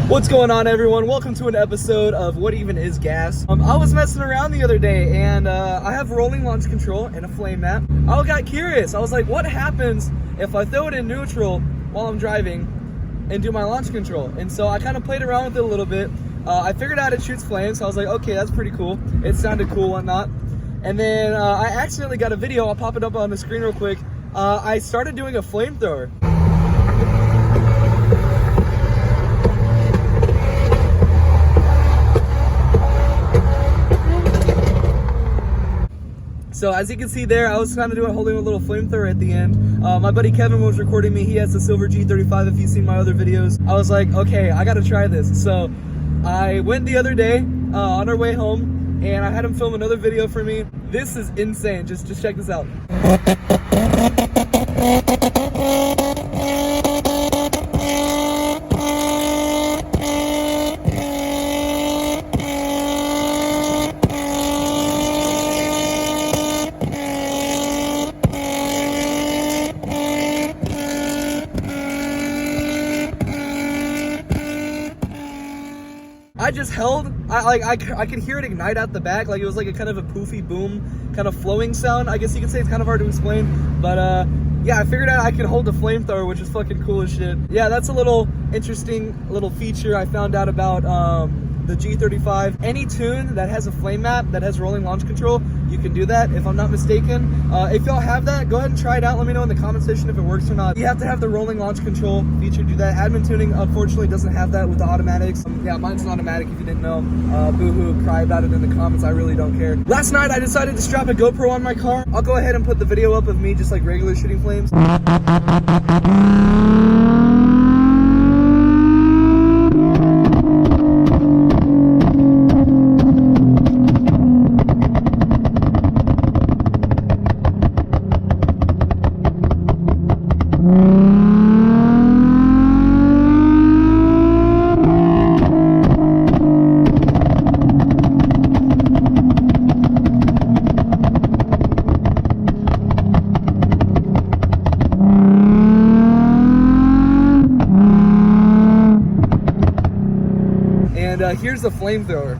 What's going on, everyone? Welcome to an episode of What Even Is Gas. I was messing around the other day and I have rolling launch control and a flame map. I got curious. I was like, what happens if I throw it in neutral while I'm driving and do my launch control? And so I kind of played around with it a little bit. I figured out it shoots flames, so I was like, okay, that's pretty cool. It sounded cool, whatnot. And then I accidentally got a video. I'll pop it up on the screen real quick. I started doing a flamethrower. So as you can see there, I was kind of holding a little flamethrower at the end. My buddy Kevin was recording me. He has the silver G35 if you've seen my other videos. I was like, okay, I gotta try this. So I went the other day on our way home and I had him film another video for me. This is insane. Just check this out. I just held, I could hear it ignite out the back, like it was like a kind of a poofy boom, kind of flowing sound. I guess you could say it's kind of hard to explain, but yeah, I figured out I could hold the flamethrower, which is fucking cool as shit. Yeah, that's a little interesting little feature I found out about the G35. Any tune that has a flame map, that has rolling launch control, you can do that, if I'm not mistaken. If y'all have that, go ahead and try it out. Let me know in the comment section if it works or not. You have to have the rolling launch control feature to do that. Admin tuning, unfortunately, doesn't have that with the automatics. Yeah, mine's an automatic if you didn't know. Boo-hoo, cry about it in the comments. I really don't care. Last night, I decided to strap a GoPro on my car. I'll go ahead and put the video up of me just like regular shooting flames. And here's the flamethrower.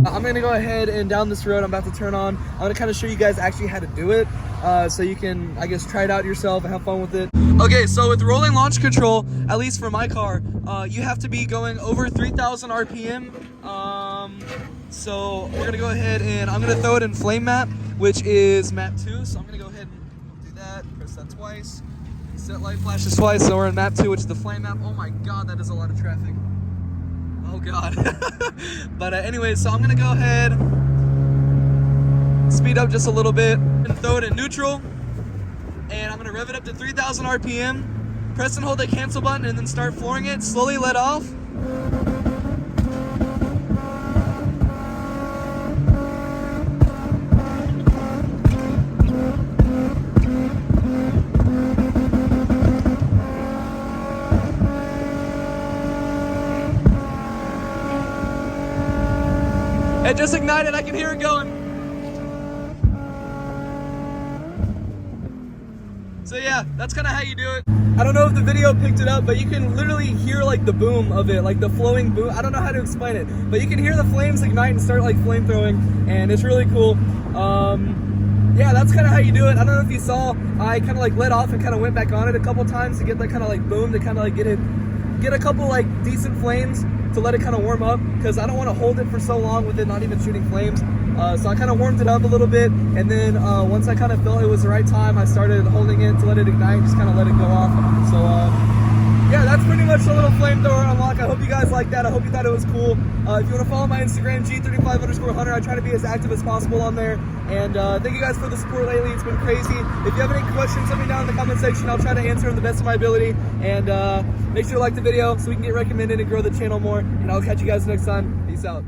I'm gonna go ahead and down this road I'm about to turn on, I'm gonna kind of show you guys actually how to do it, so you can, I guess, try it out yourself and have fun with it. Okay, so with rolling launch control, at least for my car, you have to be going over 3,000 RPM. So we're gonna go ahead and I'm gonna throw it in flame map, which is map 2. So I'm gonna go ahead and do that, press that twice, set light flashes twice, so we're in map 2, which is the flame map. Oh my god, that is a lot of traffic. Oh god. But anyway, so I'm gonna go ahead, speed up just a little bit and throw it in neutral, and I'm gonna rev it up to 3,000 RPM, press and hold the cancel button, and then start flooring it, slowly let off. It just ignited, I can hear it going. So yeah, that's kind of how you do it. I don't know if the video picked it up, but you can literally hear like the boom of it, like the flowing boom. I don't know how to explain it, but you can hear the flames ignite and start like flame throwing, and it's really cool. Yeah, that's kind of how you do it. I don't know if you saw, I kind of like let off and kind of went back on it a couple times to get that kind of like boom, to kind of like get a couple like decent flames to let it kind of warm up, because I don't want to hold it for so long with it not even shooting flames. So I kind of warmed it up a little bit, and then once I kind of felt it was the right time, I started holding it to let it ignite, just kind of let it go off. So yeah, that's pretty much much the little flamethrower unlock. I hope you guys like that. I hope you thought it was cool. If you want to follow my Instagram, G35_Hunter, I try to be as active as possible on there. And thank you guys for the support lately. It's been crazy. If you have any questions, let me know in the comment section. I'll try to answer them the best of my ability. And make sure to like the video so we can get recommended and grow the channel more. And I'll catch you guys next time. Peace out.